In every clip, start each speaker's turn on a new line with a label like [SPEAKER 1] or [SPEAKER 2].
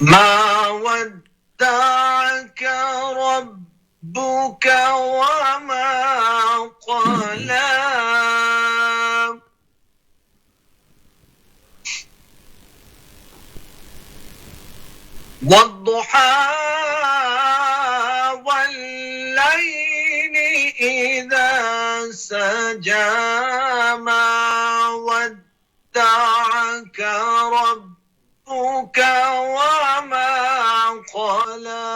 [SPEAKER 1] ما ودعك ربك وما قلى والضحى والليل إذا سجى ما ودعك ربك وما قلى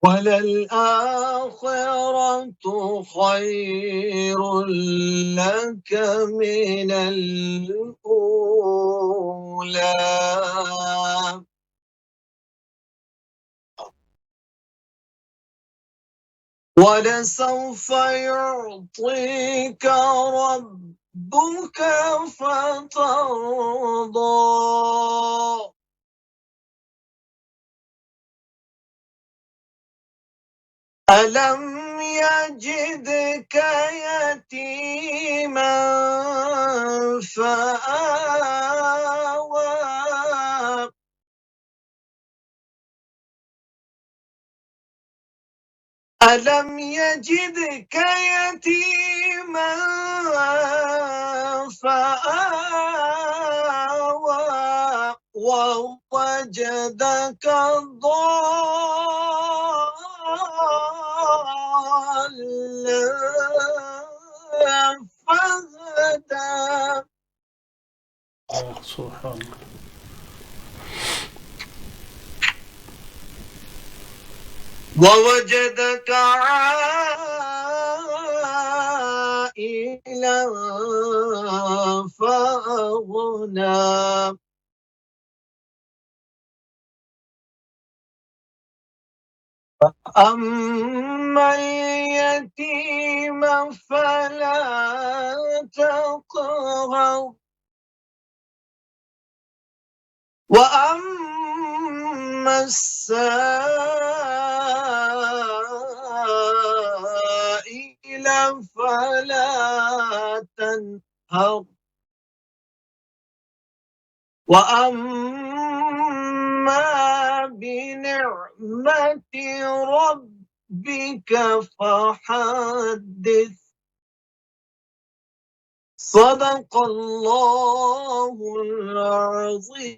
[SPEAKER 1] وللآخرة خير لك من الأولى ولسوف يعطيك ربك فترضى ألم يجدك يتيما فآوى ألم يجدك يتيما فآوى ووجدك ضالا فهدى
[SPEAKER 2] سبحان الله.
[SPEAKER 1] ووجدك عائلا فأغنى أما اليتيم فلا تقهر وأما السائل فلا تنهر وأما بنعمة ربك فحدث صدق الله العظيم.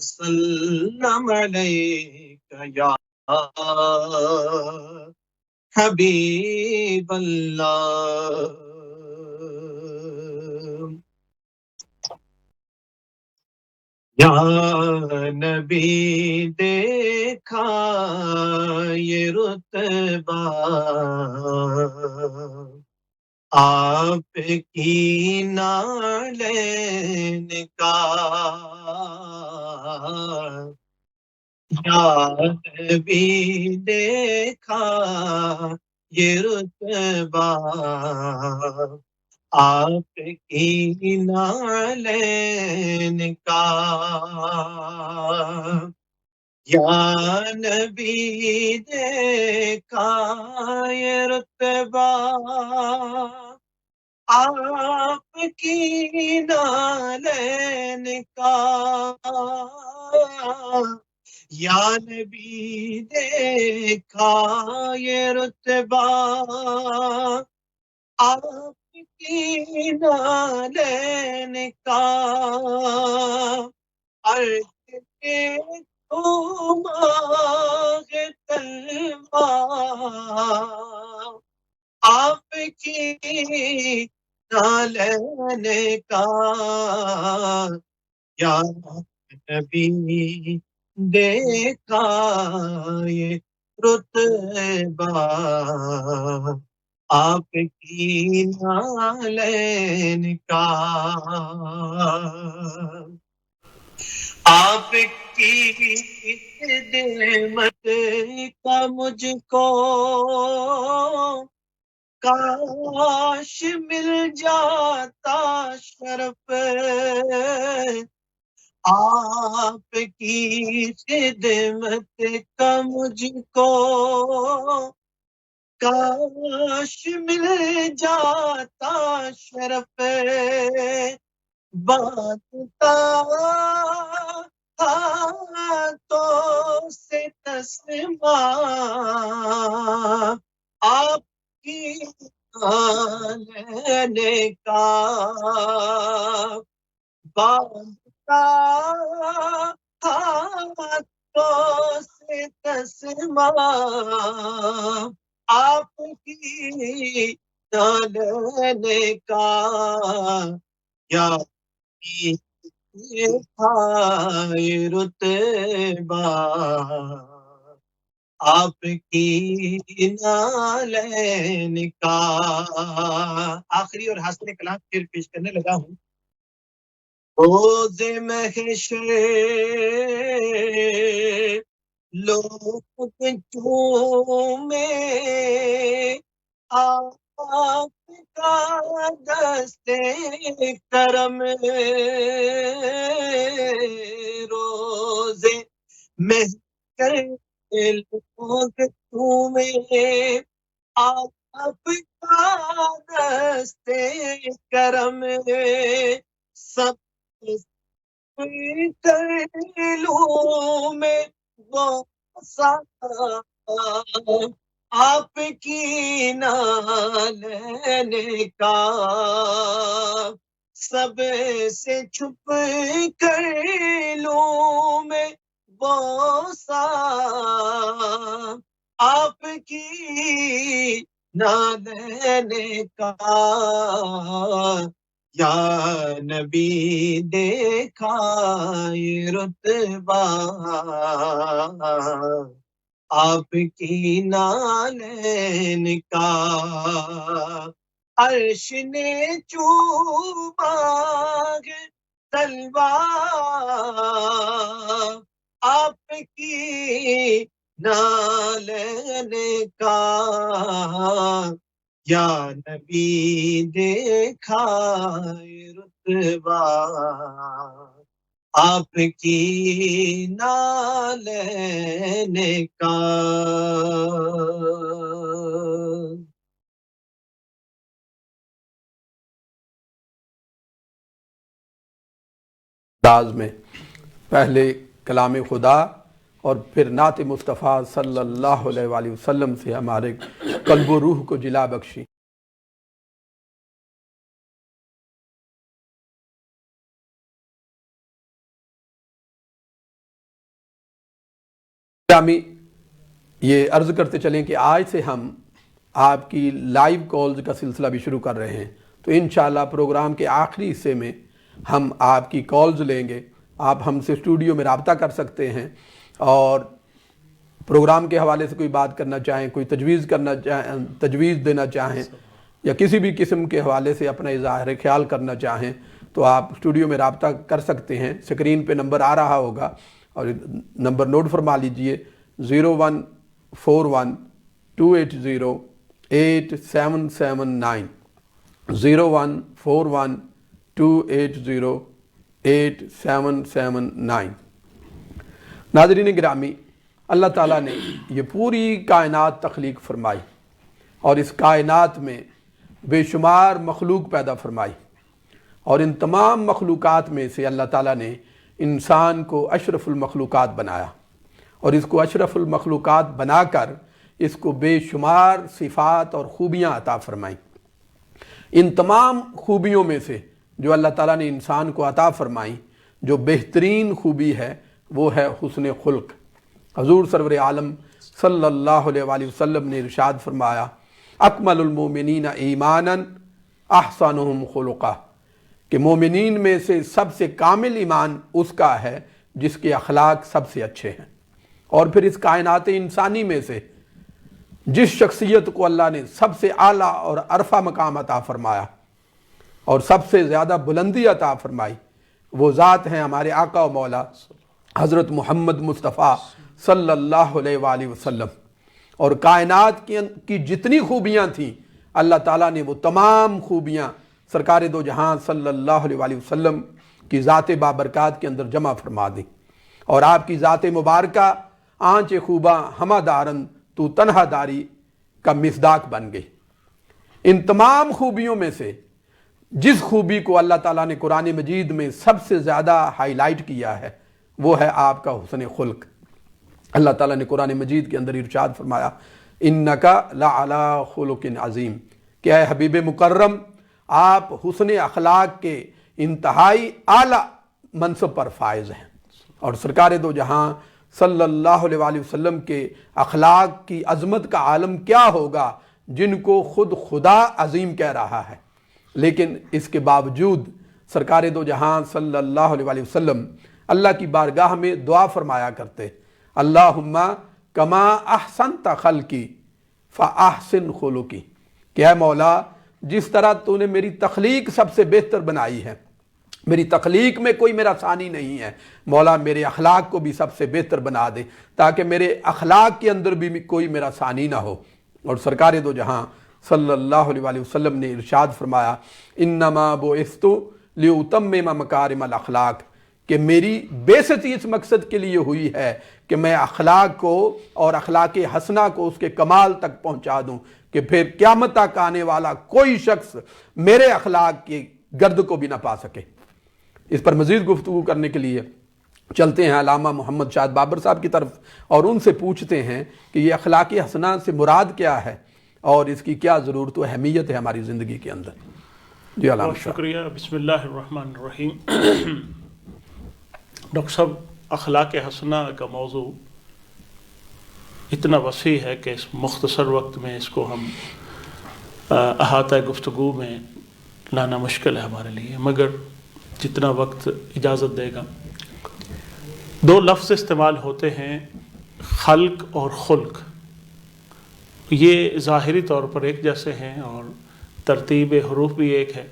[SPEAKER 1] وسلم علیک یا حبیب اللہ. یا نبی دیکھا یہ رتبہ آپ کی نالین کا. یا نبی دیکھا یہ رتبہ آپ کی نالین کا. یا نبی دیکھا یہ رتبہ آپ کی نالین کا. یا نبی دیکھا یہ رتبہ آپ کی نالین کا. عرش کے ماغ تلوا آپ کی نالین کا. یا نبی دیکھا یہ رتبہ آپ کی نالین کا. آپ کی خدمت کا مجھ کو کاش مل جاتا شرف. آپ کی خدمت کا مجھ کو کاش مل جاتا شرف. بانٹتا ہاتھوں سے تسمہ آپ کی نالین کا. بانٹتا ہاتھوں سے تسمہ آپ کی نالین کا. یا دیکھا یہ رتبہ آپ کی نالین کا. آخری اور حاصل کلام پھر پیش کرنے لگا ہوں. روز محشر لوگ چومے آپ کا دستے کرم. روز محشر لوگ چومے آپ کا دستے کرم. سب کر لوں میں وہ سا آپ کی نالین کا. سب سے چھپ کر لوں میں وہ سا آپ کی نالین کا. یا نبی دیکھا یہ رتبہ آپ کی نالین کا. عرش نے چوما تلوار آپ کی نالین کا. یا نبی دیکھا یہ رتبہ آپ کی نالین کا.
[SPEAKER 2] انداز میں پہلے کلام خدا اور پھر نعت مصطفیٰ صلی اللہ علیہ وآلہ وسلم سے ہمارے قلب و روح کو جلا بخشی. گرامی، یہ عرض کرتے چلیں کہ آج سے ہم آپ کی لائیو کالز کا سلسلہ بھی شروع کر رہے ہیں، تو انشاءاللہ پروگرام کے آخری حصے میں ہم آپ کی کالز لیں گے۔ آپ ہم سے اسٹوڈیو میں رابطہ کر سکتے ہیں اور پروگرام کے حوالے سے کوئی بات کرنا چاہیں، کوئی تجویز دینا چاہیں یا کسی بھی قسم کے حوالے سے اپنا اظہار خیال کرنا چاہیں تو آپ اسٹوڈیو میں رابطہ کر سکتے ہیں۔ اسکرین پہ نمبر آ رہا ہوگا اور نمبر نوٹ فرما لیجئے 0141-280-8779 0141-280-8779۔ ناظرین گرامی، اللہ تعالیٰ نے یہ پوری کائنات تخلیق فرمائی اور اس کائنات میں بے شمار مخلوق پیدا فرمائی، اور ان تمام مخلوقات میں سے اللہ تعالیٰ نے انسان کو اشرف المخلوقات بنایا، اور اس کو اشرف المخلوقات بنا کر اس کو بے شمار صفات اور خوبیاں عطا فرمائیں۔ ان تمام خوبیوں میں سے جو اللہ تعالیٰ نے انسان کو عطا فرمائیں، جو بہترین خوبی ہے وہ ہے حسن خلق۔ حضور سرور عالم صلی اللہ علیہ وآلہ وسلم نے ارشاد فرمایا، اکمل المومنین ایمانا احسنہم خلقا، کہ مومنین میں سے سب سے کامل ایمان اس کا ہے جس کے اخلاق سب سے اچھے ہیں۔ اور پھر اس کائنات انسانی میں سے جس شخصیت کو اللہ نے سب سے اعلیٰ اور عرفہ مقام عطا فرمایا اور سب سے زیادہ بلندی عطا فرمائی، وہ ذات ہیں ہمارے آقا و مولا حضرت محمد مصطفیٰ صلی اللہ علیہ وآلہ وسلم۔ اور کائنات کی جتنی خوبیاں تھیں اللہ تعالیٰ نے وہ تمام خوبیاں سرکار دو جہاں صلی اللہ علیہ وآلہ وسلم کی ذات بابرکات کے اندر جمع فرما دی، اور آپ کی ذات مبارکہ آنچ خوباں ہمہ دارن تو تنہا داری کا مصداق بن گئی۔ ان تمام خوبیوں میں سے جس خوبی کو اللہ تعالیٰ نے قرآن مجید میں سب سے زیادہ ہائی لائٹ کیا ہے وہ ہے آپ کا حسن خلق۔ اللہ تعالیٰ نے قرآن مجید کے اندر ارشاد فرمایا، انکا لعلی خلق عظیم، کہ اے حبیب مکرم آپ حسن اخلاق کے انتہائی اعلیٰ منصب پر فائز ہیں۔ اور سرکار دو جہاں صلی اللہ علیہ وآلہ وسلم کے اخلاق کی عظمت کا عالم کیا ہوگا جن کو خود خدا عظیم کہہ رہا ہے، لیکن اس کے باوجود سرکار دو جہاں صلی اللہ علیہ وآلہ وسلم اللہ کی بارگاہ میں دعا فرمایا کرتے، اللہم کما احسنت خلقی فاحسن خلقی، کہ اے مولا جس طرح تو نے میری تخلیق سب سے بہتر بنائی ہے، میری تخلیق میں کوئی میرا ثانی نہیں ہے، مولا میرے اخلاق کو بھی سب سے بہتر بنا دے تاکہ میرے اخلاق کے اندر بھی کوئی میرا ثانی نہ ہو۔ اور سرکار دو جہاں صلی اللہ علیہ وآلہ وسلم نے ارشاد فرمایا، انما بعثت لأتمم مکارم الاخلاق، کہ میری بعثتی اس مقصد کے لیے ہوئی ہے کہ میں اخلاق کو اور اخلاق حسنہ کو اس کے کمال تک پہنچا دوں، کہ پھر قیامت تک آنے والا کوئی شخص میرے اخلاق کی گرد کو بھی نہ پا سکے۔ اس پر مزید گفتگو کرنے کے لیے چلتے ہیں علامہ محمد شاد بابر صاحب کی طرف اور ان سے پوچھتے ہیں کہ یہ اخلاق حسنہ سے مراد کیا ہے اور اس کی کیا ضرورت و اہمیت ہے ہماری زندگی کے اندر۔ جی علامہ
[SPEAKER 3] بہت شکریہ۔ بسم اللہ الرحمن الرحیم۔ ڈاکٹر صاحب، اخلاق حسنہ کا موضوع اتنا وسیع ہے کہ اس مختصر وقت میں اس کو ہم احاطہ گفتگو میں لانا مشکل ہے ہمارے لیے، مگر جتنا وقت اجازت دے گا۔ دو لفظ استعمال ہوتے ہیں، خلق اور خلق۔ یہ ظاہری طور پر ایک جیسے ہیں اور ترتیب حروف بھی ایک ہے،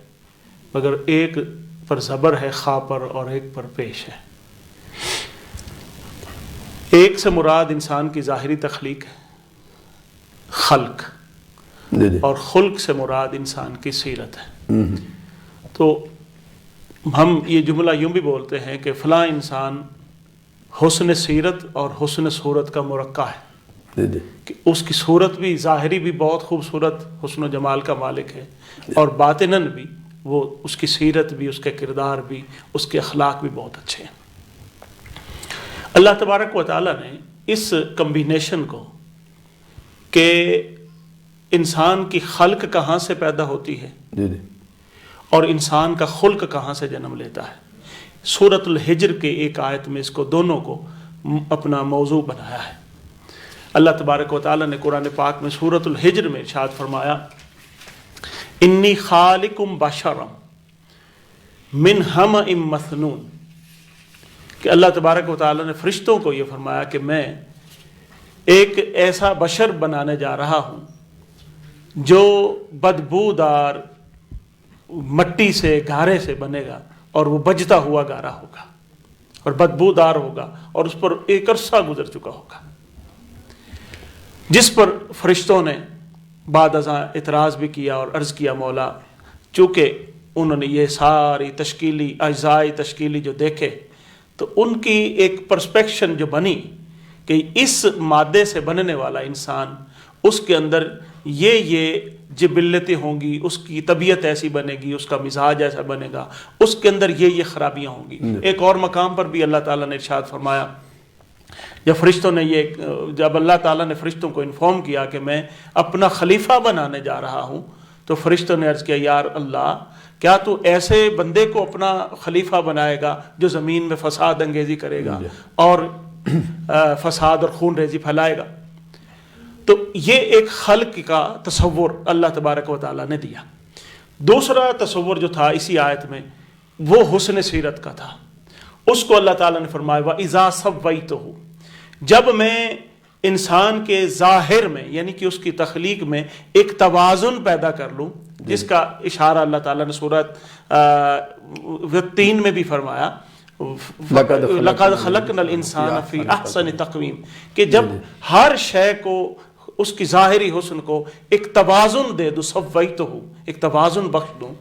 [SPEAKER 3] مگر ایک پر زبر ہے خا پر اور ایک پر پیش ہے۔ ایک سے مراد انسان کی ظاہری تخلیق ہے، خلق، اور خلق سے مراد انسان کی سیرت ہے۔ تو ہم یہ جملہ یوں بھی بولتے ہیں کہ فلاں انسان حسن سیرت اور حسن صورت کا مرقع ہے، کہ اس کی صورت بھی ظاہری بھی بہت خوبصورت حسن و جمال کا مالک ہے، اور باطناً بھی وہ اس کی سیرت بھی، اس کے کردار بھی، اس کے اخلاق بھی بہت اچھے ہیں۔ اللہ تبارک و تعالیٰ نے اس کمبینیشن کو، کہ انسان کی خلق کہاں سے پیدا ہوتی ہے اور انسان کا خلق کہاں سے جنم لیتا ہے، سورۃ الحجر کے ایک آیت میں اس کو دونوں کو اپنا موضوع بنایا ہے۔ اللہ تبارک و تعالیٰ نے قرآن پاک میں سورۃ الحجر میں ارشاد فرمایا انی خالقم بشرم من ہمأ مسنون، کہ اللہ تبارک و تعالیٰ نے فرشتوں کو یہ فرمایا کہ میں ایک ایسا بشر بنانے جا رہا ہوں جو بدبودار مٹی سے گارے سے بنے گا، اور وہ بجتا ہوا گارا ہوگا اور بدبودار ہوگا، اور اس پر ایک عرصہ گزر چکا ہوگا، جس پر فرشتوں نے بعد ازاں اعتراض بھی کیا اور عرض کیا مولا، چونکہ انہوں نے یہ ساری تشکیلی اجزاء تشکیلی جو دیکھے تو ان کی ایک پرسپیکشن جو بنی کہ اس مادے سے بننے والا انسان، اس کے اندر یہ جبلتیں ہوں گی، اس کی طبیعت ایسی بنے گی، اس کا مزاج ایسا بنے گا، اس کے اندر یہ خرابیاں ہوں گی۔ ایک اور مقام پر بھی اللہ تعالیٰ نے ارشاد فرمایا، جب اللہ تعالیٰ نے فرشتوں کو انفارم کیا کہ میں اپنا خلیفہ بنانے جا رہا ہوں، تو فرشتوں نے عرض کیا یا اللہ، کیا تو ایسے بندے کو اپنا خلیفہ بنائے گا جو زمین میں فساد انگیزی کرے گا اور فساد اور خون ریزی پھیلائے گا؟ تو یہ ایک خلق کا تصور اللہ تبارک و تعالیٰ نے دیا۔ دوسرا تصور جو تھا اسی آیت میں وہ حسن سیرت کا تھا، اس کو اللہ تعالیٰ نے فرمایا وَإِذَا سَوَّيْتُهُ، جب میں انسان کے ظاہر میں یعنی کہ اس کی تخلیق میں ایک توازن پیدا کر لوں، جس کا اشارہ اللہ تعالیٰ نے سورۃ 3 میں بھی فرمایا لَقَدْ خَلَقْنَا الْإِنسَانَ فِي أَحْسَنِ تَقْوِيمٍ، کہ جب ہر شے کو اس کی ظاہری حسن کو ایک توازن دے دوں، سویتہ، ایک توازن بخش دوں،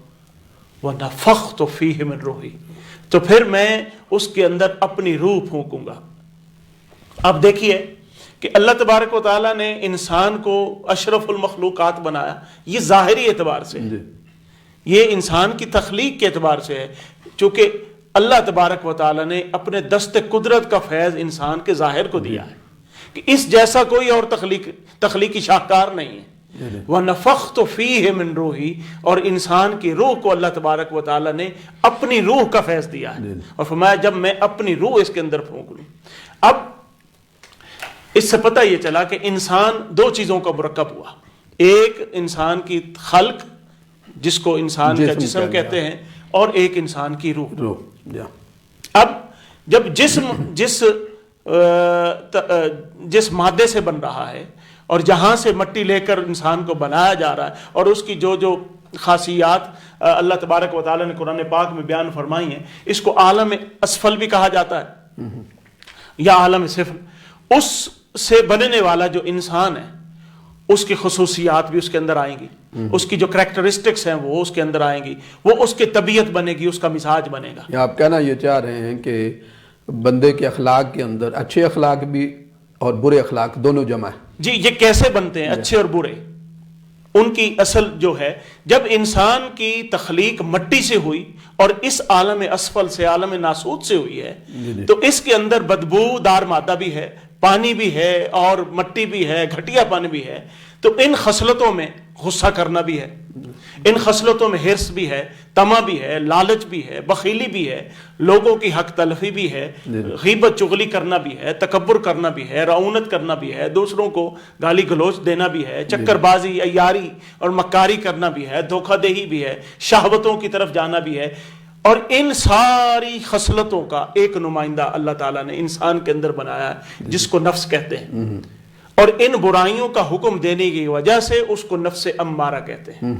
[SPEAKER 3] وَنَفَخْتُ فِيهِ مِن رُوحِي، تو پھر میں اس کے اندر اپنی روح پھونکوں گا۔ اب دیکھیے کہ اللہ تبارک و تعالیٰ نے انسان کو اشرف المخلوقات بنایا، یہ ظاہری اعتبار سے ہے، یہ انسان کی تخلیق کے اعتبار سے ہے، چونکہ اللہ تبارک و تعالیٰ نے اپنے دست قدرت کا فیض انسان کے ظاہر کو دیا ہے کہ اس جیسا کوئی اور تخلیقی شاہکار نہیں ہے۔ وَنَفَخْتُ فِيهِ مِن رُوحِي، اور انسان کی روح کو اللہ تبارک و تعالیٰ نے اپنی روح کا فیض دیا ہے، اور فرمایا جب میں اپنی روح اس کے اندر پھونک لوں۔ اب اس سے پتہ یہ چلا کہ انسان دو چیزوں کا مرکب ہوا، ایک انسان کی خلق جس کو انسان کا جسم کہتے ہیں، اور ایک انسان کی روح۔ اب جب جس مادے سے بن رہا ہے اور جہاں سے مٹی لے کر انسان کو بنایا جا رہا ہے، اور اس کی جو خاصیات اللہ تبارک و تعالیٰ نے قرآن پاک میں بیان فرمائی ہیں، اس کو عالم اسفل بھی کہا جاتا ہے یا عالم سفل، اس سے بننے والا جو انسان ہے اس کی خصوصیات بھی اس کے اندر آئیں گی، اس کی جو کریکٹرسٹکس ہیں وہ اس کے اندر آئیں گی، وہ اس کی طبیعت بنے گی، اس کا مزاج بنے گا۔
[SPEAKER 2] آپ کہنا یہ چاہ رہے ہیں کہ بندے کے اخلاق کے اندر اچھے اخلاق بھی اور برے اخلاق دونوں جمع ہیں؟
[SPEAKER 3] جی، یہ کیسے بنتے ہیں اچھے اور برے؟ ان کی اصل جو ہے، جب انسان کی تخلیق مٹی سے ہوئی اور اس عالم اسفل سے، عالم ناسوت سے ہوئی ہے، تو اس کے اندر بدبو دار مادہ بھی ہے، پانی بھی ہے، اور مٹی بھی ہے، گھٹیا پانی بھی ہے، تو ان خصلتوں میں غصہ کرنا بھی ہے، ان خصلتوں میں حرص بھی ہے، طمع بھی ہے، لالچ بھی ہے، بخیلی بھی ہے، لوگوں کی حق تلفی بھی ہے، غیبت چغلی کرنا بھی ہے، تکبر کرنا بھی ہے، رعونت کرنا بھی ہے، دوسروں کو گالی گلوچ دینا بھی ہے، چکر بازی، عیاری اور مکاری کرنا بھی ہے، دھوکہ دہی بھی ہے، شہوتوں کی طرف جانا بھی ہے، اور ان ساری خصلتوں کا ایک نمائندہ اللہ تعالیٰ نے انسان کے اندر بنایا ہے جس کو نفس کہتے ہیں، اور ان برائیوں کا حکم دینے کی وجہ سے اس کو نفس امارہ کہتے ہیں۔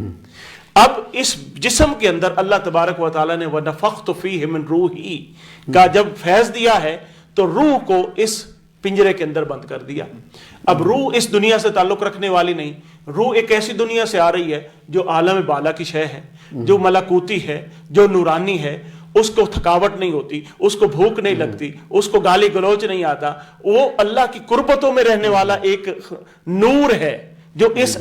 [SPEAKER 3] اب اس جسم کے اندر اللہ تبارک و تعالیٰ نے وَنَفَخْتُ فِيهِ مِن رُوحِي کا جب فیض دیا ہے تو روح کو اس پنجرے کے اندر بند کر دیا۔ اب روح اس دنیا سے تعلق رکھنے والی نہیں، روح ایک ایسی دنیا سے آ رہی ہے جو عالم بالا کی شے ہے، جو ملکوتی ہے، جو نورانی ہے، اس کو تھکاوٹ نہیں ہوتی، اس کو بھوک نہیں لگتی، اس کو گالی گلوچ نہیں آتا، وہ اللہ کی قربتوں میں رہنے والا ایک نور ہے جو اس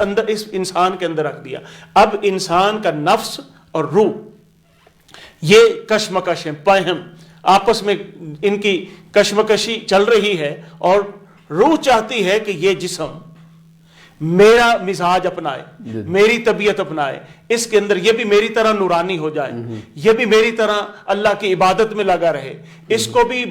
[SPEAKER 3] انسان کے اندر رکھ دیا۔ اب انسان کا نفس اور روح یہ کشمکش ہیں، پہم، آپس میں ان کی کشمکشی چل رہی ہے، اور روح چاہتی ہے کہ یہ جسم میرا مزاج اپنائے، میری طبیعت اپنائے، اس کے اندر یہ بھی میری طرح نورانی ہو جائے، یہ بھی میری طرح اللہ کی عبادت میں لگا رہے، اس کو بھی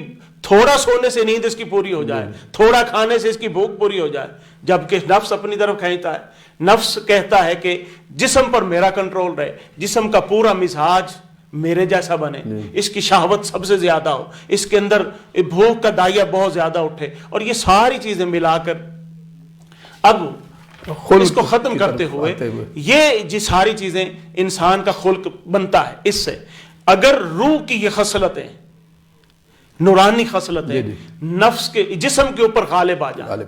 [SPEAKER 3] تھوڑا سونے سے نیند اس کی پوری ہو جائے, تھوڑا کھانے سے اس کی بھوک پوری ہو جائے, جبکہ نفس اپنی طرف کھینچتا ہے. نفس کہتا ہے کہ جسم پر میرا کنٹرول رہے, جسم کا پورا مزاج میرے جیسا بنے, اس کی شہوت سب سے زیادہ ہو, اس کے اندر بھوک کا دائیا بہت زیادہ اٹھے, اور یہ ساری چیزیں ملا کر اب اس کو ختم کرتے ہوئے یہ ساری چیزیں انسان کا خلق بنتا ہے. اس سے اگر روح کی یہ خصلتیں, نورانی خصلتیں نفس کے جسم کے اوپر غالب آ جائیں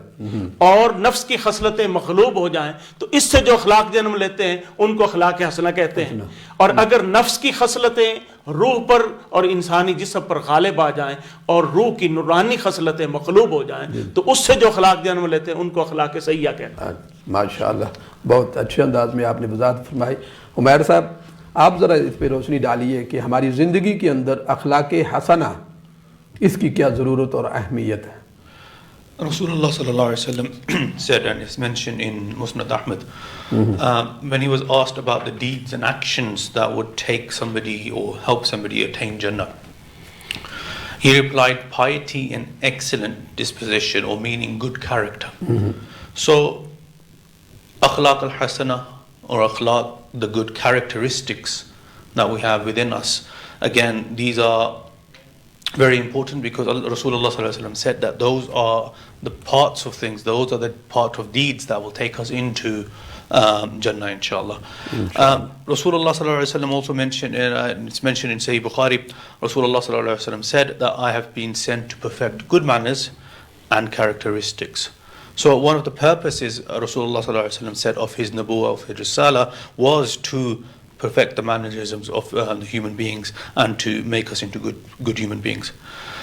[SPEAKER 3] اور نفس کی خصلتیں مغلوب ہو جائیں, تو اس سے جو اخلاق جنم لیتے ہیں ان کو اخلاق حسنہ کہتے ہیں. اور اگر نفس کی خصلتیں روح پر اور انسانی جسم پر غالب آ جائیں اور روح کی نورانی خصلتیں مغلوب ہو جائیں, تو اس سے جو اخلاق جنم لیتے ہیں ان کو اخلاق سیئہ کہتے ہیں.
[SPEAKER 2] ماشاءاللہ, بہت اچھے انداز میں آپ نے وضاحت فرمائی. عمیر صاحب, آپ ذرا اس پہ روشنی ڈالیے کہ ہماری زندگی کے اندر اخلاق حسنہ اس کی کیا ضرورت اور اہمیت ہے؟
[SPEAKER 4] Rasulullah sallallahu alaihi wasallam said, and it's mentioned in Musnad Ahmad, when he was asked about the deeds and actions that would take somebody or help somebody attain Jannah, he replied, piety and excellent disposition, or meaning good character. So akhlaq al-hasana, or akhlaq, the good characteristics that we have within us, again, these are very important, because Rasulullah sallallahu alaihi wasallam said that those are the parts of things, those are the part of deeds that will take us into Jannah, inshallah. Rasulullah sallallahu alaihi wasallam also mentioned, it's mentioned in Sahih Bukhari, Rasulullah sallallahu alaihi wasallam said that I have been sent to perfect good manners and characteristics. So one of the purposes Rasulullah sallallahu alaihi wasallam said of his nabuwah, of his risala, was to perfect the mannerisms of the human beings and to make us into good human beings.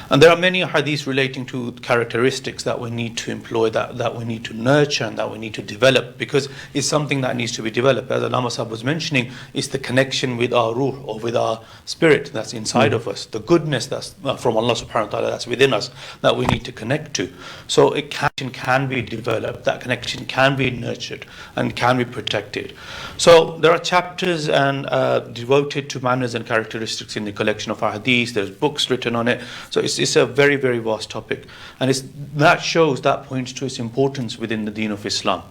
[SPEAKER 4] And there are many hadiths relating to characteristics that we need to employ, that we need to nurture and that we need to develop, because it's something that needs to be developed. As Allama Sahib was mentioning, it's the connection with our ruh, or with our spirit that's inside of us, the goodness that's from Allah subhanahu wa ta'ala that's within us, that we need to connect to. So a connection can be developed, that connection can be nurtured and can be protected. So there are chapters and devoted to manners and characteristics in the collection of our hadiths. There's books written on it. So it's a very, very vast topic, and that points to its importance within the deen of Islam.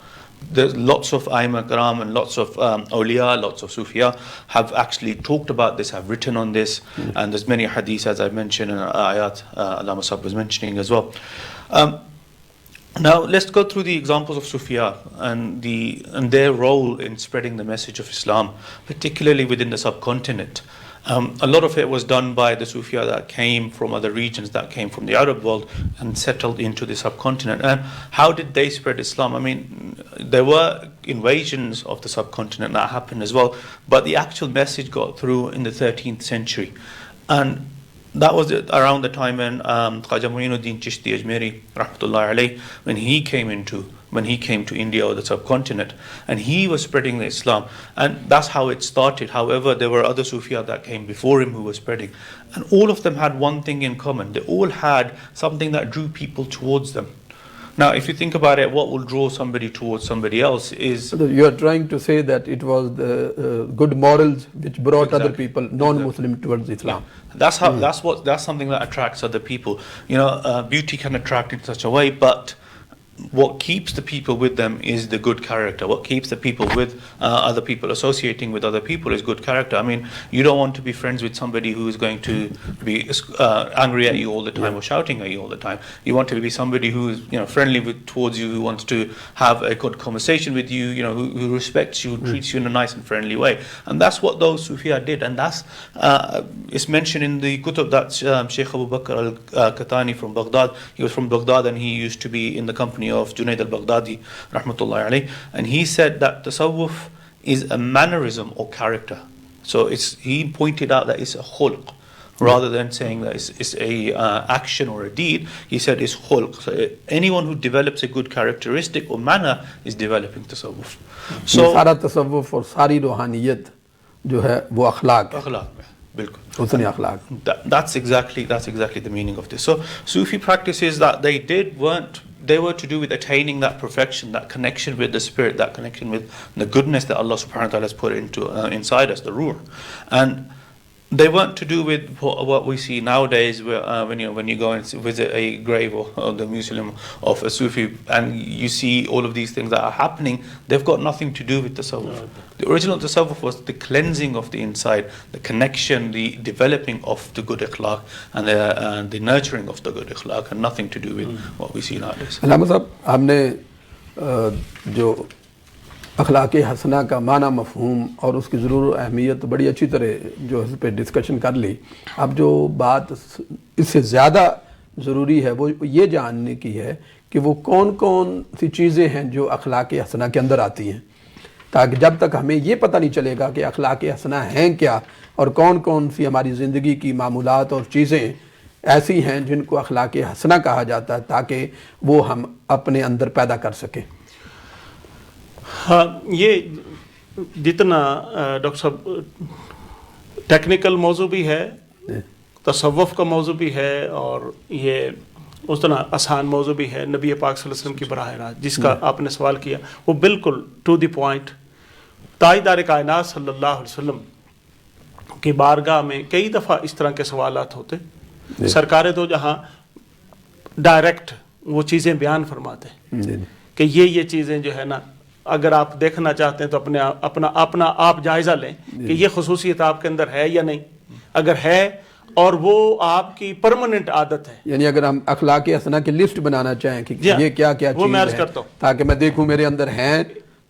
[SPEAKER 4] There's lots of Aima Karam and lots of awliya, lots of Sufiya have actually talked about this, have written on this, and there's many hadiths, as I mentioned, and ayat Allama Sahib was mentioning as well. Now let's go through the examples of Sufiya and their role in spreading the message of Islam, particularly within the subcontinent. A lot of it was done by the Sufiya that came from other regions, that came from the Arab world and settled into the subcontinent. And how did they spread Islam? I mean, there were invasions of the subcontinent that happened as well, but the actual message got through in the 13th century. And that was around the time when Khaja Muinuddin Chishti Ajmeri, rahmatullahi alayh, when he came to India or the subcontinent, and he was spreading the Islam, and that's how it started. However, there were other Sufiya that came before him who were spreading, and all of them had one thing in common. They all had something that drew people towards them. Now, if you think about it, what will draw somebody towards somebody else is...
[SPEAKER 2] So you are trying to say that it was the good morals which brought other people, non-Muslim, towards Islam.
[SPEAKER 4] Yeah. That's something that attracts other people. You know, beauty can attract in such a way, but what keeps the people with them is the good character. What keeps the people with other people, associating with other people, is good character. I mean, you don't want to be friends with somebody who is going to be angry at you all the time or shouting at you all the time. You want to be somebody who is, friendly towards you, who wants to have a good conversation with you, who respects you, who treats you in a nice and friendly way. And that's what those Sufiya did. And that's it's mentioned in the Kutub that Sheikh Abu Bakr al-Katani from Baghdad, he was from Baghdad and he used to be in the company of Junaid al-Baghdadi, rahmatullahi alayh, and he said that tasawwuf is a mannerism or character. So he pointed out that it's a khulq, rather than saying that it's a action or a deed. He said it's khulq. So anyone who develops a good characteristic or manner is developing tasawwuf. So
[SPEAKER 2] سارا تصوف اور ساری روحانیت جو ہے وہ اخلاق حسن اخلاق.
[SPEAKER 4] That's exactly the meaning of this. So Sufi practices that they were to do with attaining that perfection, that connection with the spirit, that connection with the goodness that Allah subhanahu wa ta'ala has put inside us, the ruh. And They weren't to do with what we see nowadays, where when you go and visit a grave or the museum of a Sufi, and you see all of these things that are happening. They've got nothing to do with tasawwuf. The original tasawwuf was the cleansing of the inside, the connection, the developing of the good akhlaq, and the nurturing of the good akhlaq, and nothing to do with what we see nowadays.
[SPEAKER 2] علامہ صاحب، ہم نے جو اخلاق حسنہ کا معنی، مفہوم اور اس کی ضرور اہمیت بڑی اچھی طرح جو اس پہ ڈسکشن کر لی. اب جو بات اس سے زیادہ ضروری ہے وہ یہ جاننے کی ہے کہ وہ کون کون سی چیزیں ہیں جو اخلاق حسنہ کے اندر آتی ہیں، تاکہ جب تک ہمیں یہ پتہ نہیں چلے گا کہ اخلاق حسنہ ہیں کیا اور کون کون سی ہماری زندگی کی معمولات اور چیزیں ایسی ہیں جن کو اخلاق حسنہ کہا جاتا ہے، تاکہ وہ ہم اپنے اندر پیدا کر سکیں.
[SPEAKER 3] ہاں، یہ جتنا ڈاکٹر صاحب ٹیکنیکل موضوع بھی ہے، تصوف کا موضوع بھی ہے، اور یہ اس طرح آسان موضوع بھی ہے. نبی پاک صلی اللہ علیہ وسلم کی براہ راست جس کا آپ نے سوال کیا وہ بالکل ٹو دی پوائنٹ. تاجدار کائنات صلی اللہ علیہ وسلم کی بارگاہ میں کئی دفعہ اس طرح کے سوالات ہوتے. سرکار دو جہاں ڈائریکٹ وہ چیزیں بیان فرماتے کہ یہ چیزیں جو ہے نا، اگر آپ دیکھنا چاہتے ہیں تو اپنا آپ جائزہ لیں کہ یہ خصوصیت آپ کے اندر ہے یا نہیں. اگر ہے اور وہ آپ کی پرماننٹ عادت ہے،
[SPEAKER 2] یعنی اگر ہم اخلاق حسنہ کی لسٹ بنانا چاہیں کہ یہ کیا کیا چیز ہے تاکہ میں دیکھوں میرے اندر ہیں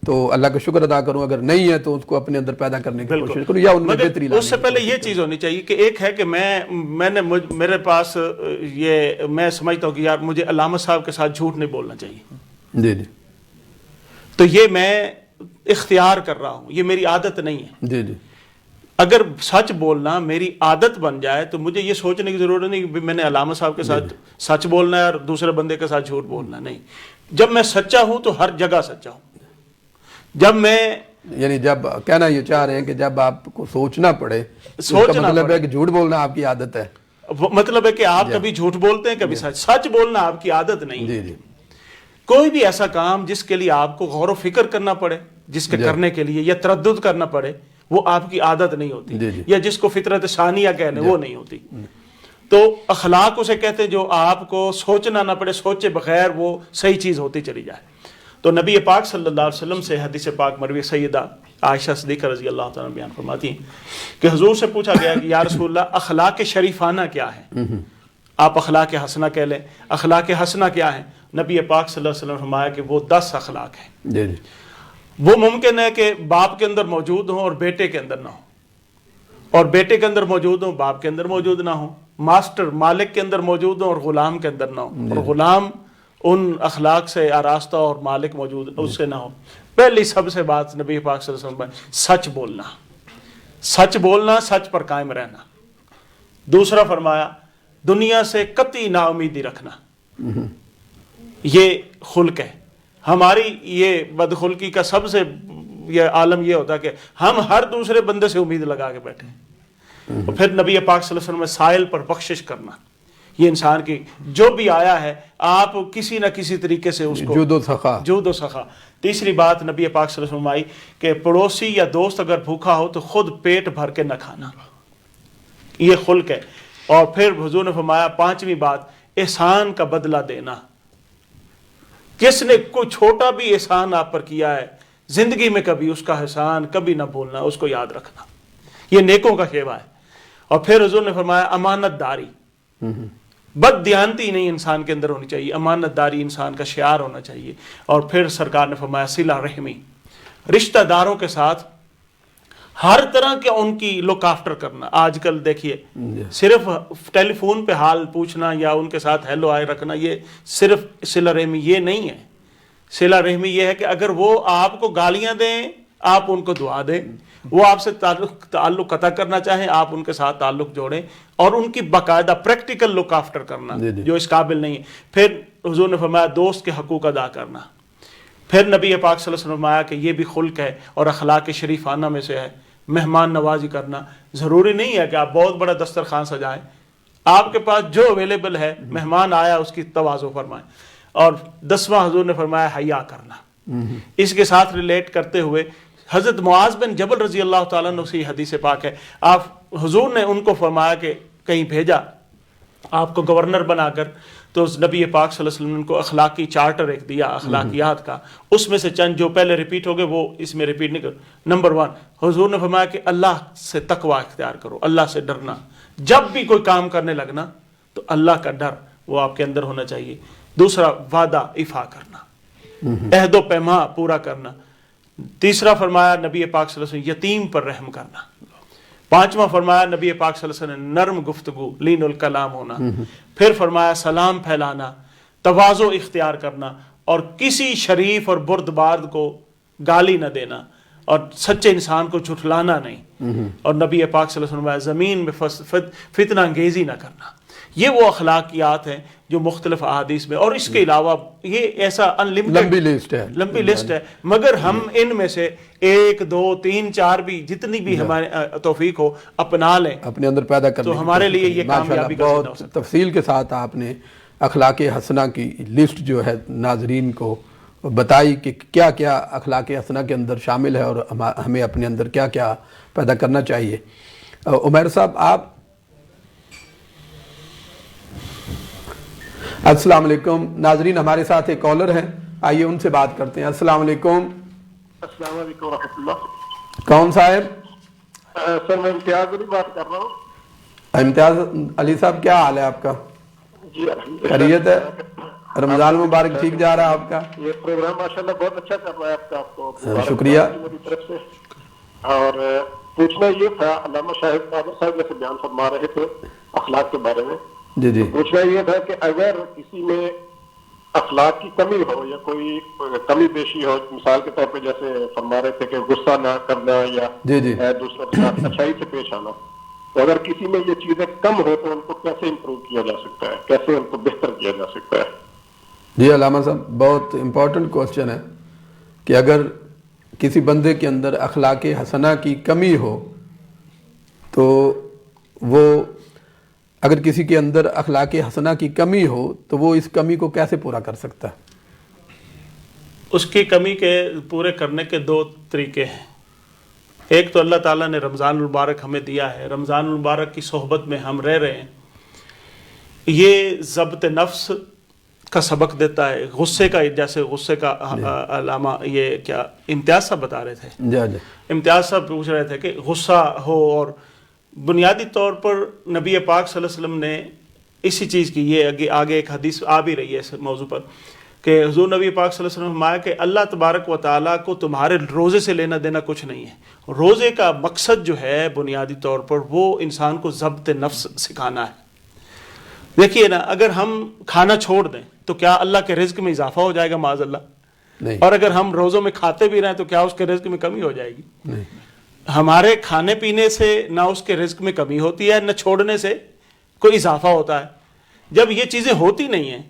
[SPEAKER 2] تو اللہ کا شکر ادا کروں، اگر نہیں ہے تو اس کو اپنے اندر پیدا کرنے کی کوشش کروں یا ان میں بہتری لانے.
[SPEAKER 3] اس سے پہلے یہ چیز ہونی چاہیے کہ ایک ہے کہ میں نے میرے پاس یہ میں سمجھتا ہوں کہ یار مجھے علامہ صاحب کے ساتھ جھوٹ نہیں بولنا چاہیے.
[SPEAKER 2] جی جی.
[SPEAKER 3] تو یہ میں اختیار کر رہا ہوں، یہ میری عادت نہیں ہے.
[SPEAKER 2] جی جی.
[SPEAKER 3] اگر سچ بولنا میری عادت بن جائے تو مجھے یہ سوچنے کی ضرورت نہیں کہ میں نے علامہ صاحب کے ساتھ سچ بولنا ہے اور دوسرے بندے کے ساتھ جھوٹ بولنا. نہیں، جب میں سچا ہوں تو ہر جگہ سچا ہوں. جب میں
[SPEAKER 2] یعنی جب کہنا یہ چاہ رہے ہیں کہ جب آپ کو سوچنا پڑے، مطلب ہے کہ جھوٹ بولنا آپ کی عادت ہے.
[SPEAKER 3] مطلب ہے کہ آپ کبھی جھوٹ بولتے ہیں، کبھی سچ بولنا آپ کی عادت نہیں.
[SPEAKER 2] جی جی.
[SPEAKER 3] کوئی بھی ایسا کام جس کے لیے آپ کو غور و فکر کرنا پڑے، جس کے کرنے کے لیے یا تردد کرنا پڑے، وہ آپ کی عادت نہیں ہوتی، یا جس کو فطرت ثانیہ کہنے وہ نہیں ہوتی. تو اخلاق اسے کہتے ہیں جو آپ کو سوچنا نہ پڑے، سوچے بغیر وہ صحیح چیز ہوتی چلی جائے. تو نبی پاک صلی اللہ علیہ وسلم سے حدیث پاک مروی سیدہ عائشہ صدیقہ رضی اللہ تعالیٰ بیان فرماتی ہیں کہ حضور سے پوچھا گیا کہ یا رسول اللہ اخلاق شریفانہ کیا ہے؟ آپ اخلاق حسنہ کہہ لیں. اخلاق حسنہ کیا ہے؟ نبی پاک صلی اللہ علیہ وسلم فرمایا کہ وہ 10 اخلاق ہیں.
[SPEAKER 2] جی جی.
[SPEAKER 3] وہ ممکن ہے کہ باپ کے اندر موجود ہوں اور بیٹے کے اندر نہ ہوں، اور بیٹے کے اندر موجود ہوں باپ کے اندر موجود نہ ہوں، ماسٹر مالک کے اندر موجود ہوں اور غلام کے اندر نہ ہوں، اور غلام ان اخلاق سے آراستہ اور مالک موجود اس سے نہ ہو. پہلی سب سے بات نبی پاک صلی اللہ علیہ وسلم سچ بولنا، سچ بولنا، سچ پر قائم رہنا. دوسرا فرمایا دنیا سے قطعی نا امیدی رکھنا. یہ خلق ہے ہماری. یہ بدخلقی کا سب سے یہ عالم یہ ہوتا ہے کہ ہم ہر دوسرے بندے سے امید لگا کے بیٹھے ہیں. اور پھر نبی پاک صلی اللہ علیہ وسلم میں سائل پر بخشش کرنا. یہ انسان کی جو بھی آیا ہے آپ کسی نہ کسی طریقے سے اس کو جود و سخا. تیسری بات نبی پاک صلی اللہ علیہ وسلم آئی کہ پڑوسی یا دوست اگر بھوکا ہو تو خود پیٹ بھر کے نہ کھانا. یہ خلق ہے. اور پھر حضور نے فرمایا 5ویں بات احسان کا بدلہ دینا. کس نے کوئی چھوٹا بھی احسان آپ پر کیا ہے زندگی میں کبھی اس کا احسان کبھی نہ بھولنا، اس کو یاد رکھنا. یہ نیکوں کا شیوا ہے. اور پھر حضور نے فرمایا امانت داری. بد دیانتی نہیں انسان کے اندر ہونی چاہیے، امانت داری انسان کا شعار ہونا چاہیے. اور پھر سرکار نے فرمایا صلہ رحمی، رشتہ داروں کے ساتھ ہر طرح کے ان کی لک آفٹر کرنا. آج کل دیکھیے صرف ٹیلی فون پہ حال پوچھنا یا ان کے ساتھ ہیلو آئے رکھنا یہ صرف صلہ رحمی یہ نہیں ہے. صلہ رحمی یہ ہے کہ اگر وہ آپ کو گالیاں دیں آپ ان کو دعا دیں، وہ آپ سے تعلق قطع کرنا چاہیں آپ ان کے ساتھ تعلق جوڑیں، اور ان کی باقاعدہ پریکٹیکل لک آفٹر کرنا جو اس قابل نہیں ہے. پھر حضور نے فرمایا دوست کے حقوق ادا کرنا. پھر نبی پاک صلی اللہ علیہ وسلم فرمایا کہ یہ بھی خلق ہے اور اخلاق شریفانہ میں سے ہے مہمان نوازی کرنا. ضروری نہیں ہے کہ آپ بہت بڑا دسترخوان سجائیں، آپ کے پاس جو اویلیبل ہے مہمان آیا اس کی تواضع فرمائیں. اور 10واں حضور نے فرمایا حیا کرنا. اس کے ساتھ ریلیٹ کرتے ہوئے حضرت معاذ بن جبل رضی اللہ تعالیٰ عنہ سے حدیث پاک ہے، آپ حضور نے ان کو فرمایا کہ کہیں بھیجا آپ کو گورنر بنا کر، تو نبی پاک صلی اللہ علیہ وسلم نے ان کو اخلاقی چارٹر ایک دیا اخلاقیات کا، اس میں سے چند جو پہلے ریپیٹ ہو گئے وہ اس میں ریپیٹ نہیں کرو. نمبر 1 حضور نے فرمایا کہ اللہ سے تقوی اختیار کرو، اللہ سے ڈرنا. جب بھی کوئی کام کرنے لگنا تو اللہ کا ڈر وہ آپ کے اندر ہونا چاہیے. دوسرا وعدہ ایفا کرنا، عہد و پیما پورا کرنا. تیسرا فرمایا نبی پاک صلی اللہ علیہ وسلم یتیم پر رحم کرنا. پانچواں فرمایا نبی پاک صلی اللہ علیہ وسلم نرم گفتگو، لین الکلام ہونا. پھر فرمایا سلام پھیلانا، تواضع اختیار کرنا، اور کسی شریف اور بردبار کو گالی نہ دینا، اور سچے انسان کو جھٹلانا نہیں. اور نبی پاک صلی اللہ علیہ وسلم زمین میں فتنہ انگیزی نہ کرنا. یہ وہ اخلاقیات ہیں جو مختلف احادیث میں، اور اس کے علاوہ یہ ایسا
[SPEAKER 2] لمبی لسٹ ہے،
[SPEAKER 3] مگر ہم ان میں سے 1 2 3 4 بھی جتنی بھی ہمارے توفیق ہو اپنا لیں،
[SPEAKER 2] اپنے اندر پیدا کرنے،
[SPEAKER 3] تو ہمارے لیے یہ کامیابی کا ذریعہ ہو سکتا ہے.
[SPEAKER 2] تفصیل کے ساتھ آپ نے اخلاق حسنہ کی لسٹ جو ہے ناظرین کو بتائی کہ کیا کیا اخلاق حسنہ کے اندر شامل ہے اور ہمیں اپنے اندر کیا کیا پیدا کرنا چاہیے. عمیر صاحب آپ، السلام علیکم. ناظرین ہمارے ساتھ ایک کالر ہیں، آئیے ان سے بات کرتے ہیں. السلام علیکم.
[SPEAKER 5] السلام علیکم ورحمۃ اللہ.
[SPEAKER 2] کون صاحب؟
[SPEAKER 5] سر میں امتیاز علی بات کر رہا ہوں.
[SPEAKER 2] امتیاز علی صاحب، کیا حال ہے آپ کا؟
[SPEAKER 5] جی
[SPEAKER 2] خیریت ہے؟ رمضان مبارک ٹھیک جا رہا ہے آپ کا؟
[SPEAKER 5] یہ پروگرام ماشاءاللہ بہت اچھا کر رہا ہے آپ کو
[SPEAKER 2] شکریہ.
[SPEAKER 5] میری طرف سے. اور پوچھنا یہ تھا، علامہ شاہد قادر صاحب جیسے بیان فرما رہے تھے اخلاق کے بارے میں،
[SPEAKER 2] جی
[SPEAKER 5] پوچھنا یہ تھا کہ اگر کسی میں اخلاق کی کمی ہو یا کوئی کمی بیشی ہو، مثال کے طور پہ جیسے فرما رہے تھے کہ غصہ نہ کرنا یا دوسرے کے ساتھ اچھائی سے پیش آنا، تو اگر کسی میں یہ چیزیں کم ہو تو ان کو کیسے امپروو کیا جا سکتا ہے، کیسے ان کو بہتر کیا جا سکتا ہے؟
[SPEAKER 2] جی علامہ صاحب، بہت امپورٹنٹ کوسچن ہے کہ اگر کسی بندے کے اندر اخلاق حسنہ کی کمی ہو تو وہ، اگر کسی کے اندر اخلاق حسنہ کی کمی ہو تو وہ اس کمی کو کیسے پورا کر سکتا ہے؟
[SPEAKER 3] اس کی کمی کے پورے کرنے کے 2 طریقے ہیں. ایک تو اللہ تعالیٰ نے رمضان المبارک ہمیں دیا ہے، رمضان المبارک کی صحبت میں ہم رہ رہے ہیں. یہ ضبط نفس کا سبق دیتا ہے. غصے کا، جیسے غصے کا علامہ یہ کیا امتیاز صاحب بتا رہے تھے، امتیاز صاحب پوچھ رہے تھے کہ غصہ ہو، اور بنیادی طور پر نبی پاک صلی اللہ علیہ وسلم نے اسی چیز کی، یہ آگے ایک حدیث آ بھی رہی ہے اس موضوع پر، کہ حضور نبی پاک صلی اللہ علیہ وسلم نے فرمایا کہ اللہ تبارک و تعالیٰ کو تمہارے روزے سے لینا دینا کچھ نہیں ہے. روزے کا مقصد جو ہے بنیادی طور پر وہ انسان کو ضبط نفس سکھانا ہے. دیکھیے نا، اگر ہم کھانا چھوڑ دیں تو کیا اللہ کے رزق میں اضافہ ہو جائے گا؟ معاذ اللہ. اور اگر ہم روزوں میں کھاتے بھی رہیں تو کیا اس کے رزق میں کمی ہو جائے گی؟
[SPEAKER 2] نہیں.
[SPEAKER 3] ہمارے کھانے پینے سے نہ اس کے رزق میں کمی ہوتی ہے، نہ چھوڑنے سے کوئی اضافہ ہوتا ہے. جب یہ چیزیں ہوتی نہیں ہیں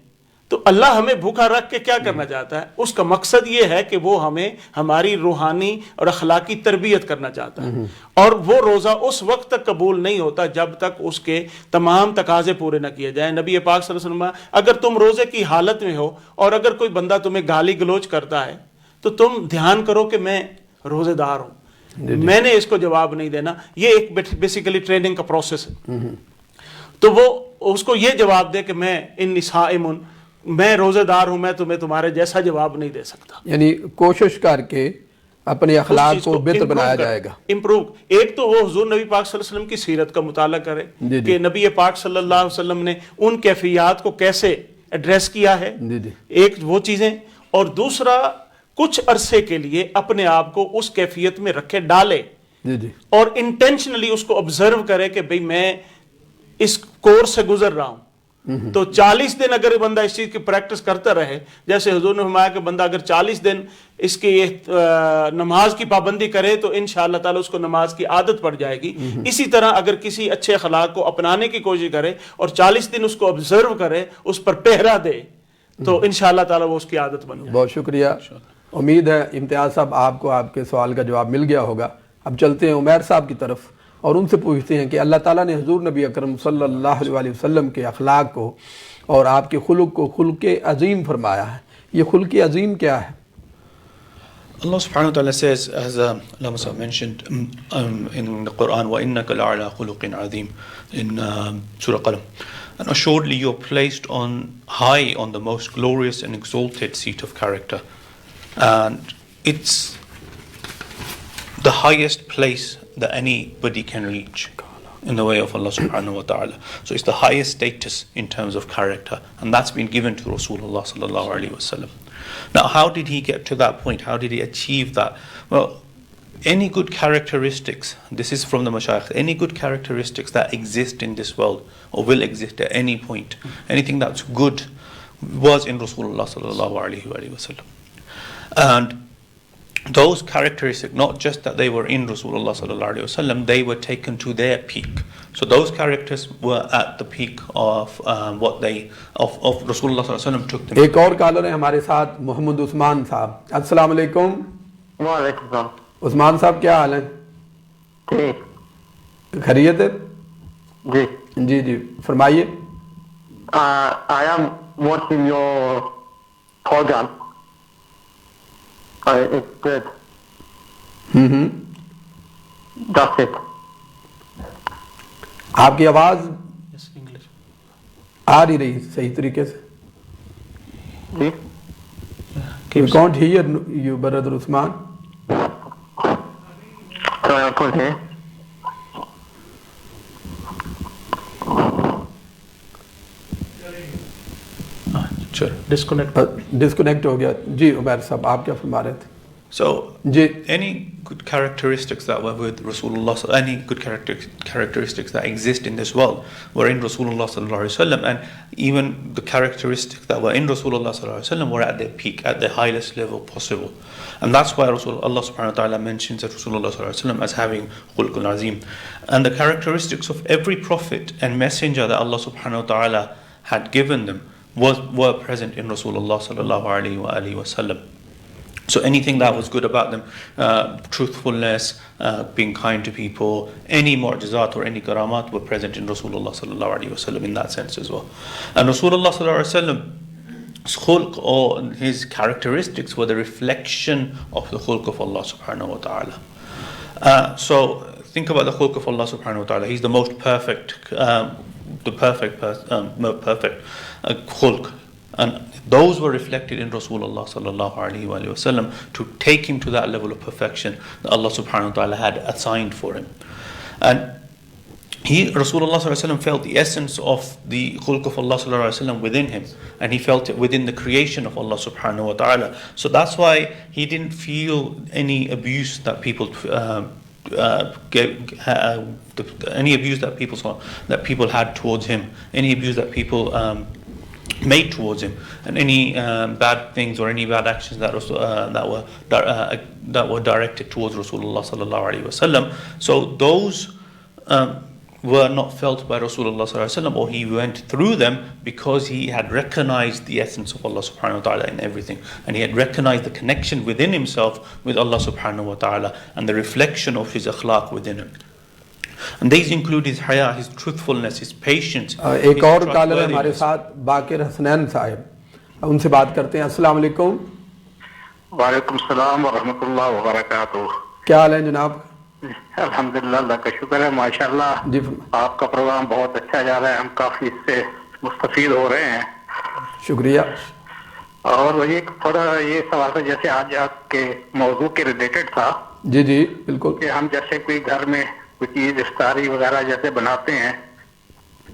[SPEAKER 3] تو اللہ ہمیں بھوکا رکھ کے کیا کرنا چاہتا ہے؟ اس کا مقصد یہ ہے کہ وہ ہمیں ہماری روحانی اور اخلاقی تربیت کرنا چاہتا ہے. اور وہ روزہ اس وقت تک قبول نہیں ہوتا جب تک اس کے تمام تقاضے پورے نہ کیے جائیں. نبی پاک صلی اللہ علیہ وسلم، اگر تم روزے کی حالت میں ہو اور اگر کوئی بندہ تمہیں گالی گلوچ کرتا ہے تو تم دھیان کرو کہ میں روزے دار ہوں، میں نے اس کو جواب نہیں دینا. یہ ایک بیسیکلی ٹریننگ کا پروسیس ہے. تو وہ اس کو یہ جواب دے کہ میں انی صائم، میں روزے دار ہوں، میں تمہیں تمہارے جیسا جواب نہیں دے سکتا.
[SPEAKER 2] یعنی کوشش کر کے اپنے اخلاق کو بہتر بنایا جائے گا،
[SPEAKER 3] امپروو. ایک تو وہ حضور نبی پاک صلی اللہ علیہ وسلم کی سیرت کا مطالعہ کرے کہ نبی پاک صلی اللہ علیہ وسلم نے ان کیفیات کو کیسے ایڈریس کیا ہے، ایک وہ چیزیں. اور دوسرا، کچھ عرصے کے لیے اپنے آپ کو اس کیفیت میں رکھے ڈالے اور انٹینشنلی اس کو آبزرو کرے کہ بھئی میں اس کورس سے گزر رہا ہوں. تو 40 دن اگر بندہ اس چیز کی پریکٹس کرتا رہے، جیسے حضور نے فرمایا کہ بندہ اگر 40 دن اس کی نماز کی پابندی کرے تو انشاءاللہ تعالی اس کو نماز کی عادت پڑ جائے گی. اسی طرح اگر کسی اچھے اخلاق کو اپنانے کی کوشش کرے اور 40 دن اس کو آبزرو کرے، اس پر پہرا دے، تو انشاءاللہ تعالی وہ اس کی عادت بن جائے.
[SPEAKER 2] بہت شکریہ. امید ہے امتیاز صاحب آپ کو آپ کے سوال کا جواب مل گیا ہوگا. اب چلتے ہیں عمیر صاحب کی طرف اور ان سے پوچھتے ہیں کہ اللہ تعالیٰ نے حضور نبی اکرم صلی اللہ علیہ وسلم کے اخلاق کو اور آپ کے خلق کو خلق عظیم فرمایا ہے. یہ خلق عظیم کیا ہے؟
[SPEAKER 4] Allah subhanahu wa ta'ala says, as Allah Musa mentioned in the Quran, وَإِنَّكَ لَعَلَىٰ خُلُقٍ عَظِيمٍ in Surah Qalam. And assuredly you are placed on high on the most glorious and exalted seat of character. And it's the highest place that anybody can reach in the way of Allah subhanahu wa ta'ala. So it's the highest status in terms of character. And that's been given to Rasulullah sallallahu alayhi wa sallam. Now, how did he get to that point? How did he achieve that? Well, any good characteristics, this is from the Mashayikh, any good characteristics that exist in this world or will exist at any point, anything that's good was in Rasulullah sallallahu alayhi wa sallam. And those characteristics, not just that they were in Rasulullah sallallahu alayhi wa sallam, they were taken to their peak. So those characters were at the peak of what they of Rasulullah sallallahu alayhi wa sallam took them.
[SPEAKER 2] ایک اور collar ہے ہمارے ساتھ, محمد عثمان صاحب. السلام علیکم.
[SPEAKER 5] وعلیکم السلام.
[SPEAKER 2] عثمان صاحب کیا حال ہے؟
[SPEAKER 5] ٹھیک.
[SPEAKER 2] خیریت ہے؟
[SPEAKER 5] جی
[SPEAKER 2] جی جی فرمائیے.
[SPEAKER 5] I am watching your program. It's good. That's it.
[SPEAKER 2] آپ کی آواز آ رہی صحیح طریقے سے.
[SPEAKER 5] جی.
[SPEAKER 2] We can't hear you, brother Usman. Disconnect ہو گیا. جی عمیر صاحب آپ کیا فرما رہے تھے؟
[SPEAKER 4] So any good characteristics that were with Rasulullah, any good characteristics that exist in this world were in Rasulullah sallallahu alaihi wasallam, and even the characteristics that were in Rasulullah sallallahu alaihi wasallam were at their peak, at the highest level possible. And that's why Allah subhanahu wa ta'ala mentions Rasulullah sallallahu alaihi wasallam as having khulqun azim. And the characteristics of every prophet and messenger that Allah subhanahu wa ta'ala had given them were present in Rasulullah sallallahu alaihi wasallam. So anything that was good about them, truthfulness, being kind to people, any mu'jizat or any karamat were present in Rasulullah sallallahu alaihi wasallam in that sense as well. And Rasulullah sallallahu alaihi wasallam's khulq or his characteristics were the reflection of the khulq of Allah subhanahu wa ta'ala. So think about the khulq of Allah subhanahu wa ta'ala. He's the most perfect, perfect khulq. And those were reflected in Rasulullah sallallahu alaihi wasallam to take him to that level of perfection that Allah subhanahu wa ta'ala had assigned for him. And Rasulullah sallallahu alaihi wasallam felt the essence of the khulq of Allah sallallahu alaihi wasallam within him, and he felt it within the creation of Allah subhanahu wa ta'ala. So that's why he didn't feel any abuse that people any abuse that people had towards him, any abuse that people made towards him, and any bad things or any bad actions that were directed towards Rasulullah sallallahu alaihi wasallam. So those were not felt by Rasulullah sallallahu alaihi wasallam, or he went through them because he had recognized the essence of Allah subhanahu wa ta'ala in everything, and he had recognized the connection within himself with Allah subhanahu wa ta'ala and the reflection of his akhlaq within him. And these include his haya, his truthfulness, his patience.
[SPEAKER 2] ایک اور collar ہے ہمارے ساتھ, باقر حسنین صاحب, ان سے بات کرتے ہیں. السلام علیکم.
[SPEAKER 5] وعلیکم السلام ورحمۃ اللہ وبرکاتہ.
[SPEAKER 2] کیا حال ہے جناب؟
[SPEAKER 5] الحمدللہ, اللہ کا شکر ہے, ماشاءاللہ.
[SPEAKER 2] جی
[SPEAKER 5] آپ کا پروگرام بہت اچھا جا رہا ہے, ہم کافی اس سے مستفید ہو رہے ہیں.
[SPEAKER 2] شکریہ.
[SPEAKER 5] اور وہی تھوڑا یہ سوال تھا, جیسے آج آپ کے موضوع کے ریلیٹڈ تھا.
[SPEAKER 2] جی جی بالکل.
[SPEAKER 5] کہ ہم جیسے کوئی گھر میں کوئی چیز افطاری وغیرہ جیسے بناتے ہیں,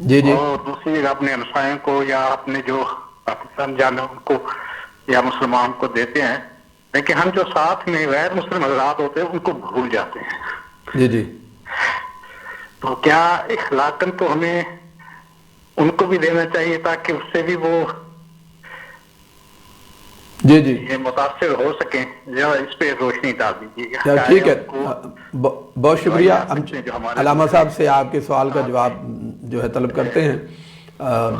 [SPEAKER 2] جی جی,
[SPEAKER 5] اور دوسری جگہ اپنے ہمسایوں کو یا اپنے جو پاکستان جانے ان کو یا مسلمان کو دیتے ہیں, لیکن ہم جو ساتھ میں غیر مسلم حضرات ہوتے ہیں ان کو بھول جاتے ہیں.
[SPEAKER 2] جی جی.
[SPEAKER 5] تو کیا اخلاقاً تو ہمیں ان کو بھی دینا چاہیے تاکہ اس سے بھی وہ
[SPEAKER 2] جی جی
[SPEAKER 5] یہ متاثر ہو سکیں؟ یا اس پہ روشنی ڈال دیجیے گا.
[SPEAKER 2] ٹھیک ہے, بہت شکریہ. علامہ صاحب سے آپ کے سوال کا جواب جو ہے طلب کرتے ہیں.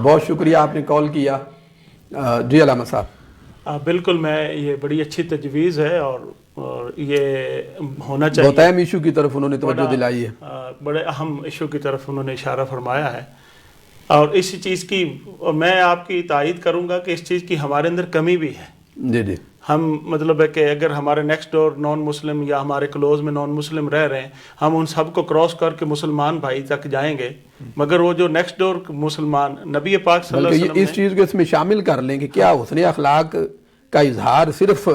[SPEAKER 2] بہت شکریہ آپ نے کال کیا. جی علامہ صاحب.
[SPEAKER 3] بالکل, میں یہ بڑی اچھی تجویز ہے اور یہ ہونا چاہیے.
[SPEAKER 2] بہت اہم ایشو کی طرف انہوں نے توجہ دلائی ہے,
[SPEAKER 3] بڑے اہم ایشو کی طرف انہوں نے اشارہ فرمایا ہے. اور اس چیز کی میں آپ کی تائید کروں گا کہ اس چیز کی ہمارے اندر کمی بھی ہے.
[SPEAKER 2] جی جی.
[SPEAKER 3] ہم مطلب ہے کہ اگر ہمارے نیکسٹ ڈور نان مسلم یا ہمارے کلوز میں نان مسلم رہ رہے ہیں، ہم ان سب کو کراس کر کے مسلمان بھائی تک جائیں گے، مگر وہ جو نیکسٹ ڈور مسلمان نبی پاک صلی اللہ علیہ وسلم
[SPEAKER 2] اس چیز کو اس میں شامل کر لیں کہ کیا حسن اخلاق کا اظہار صرف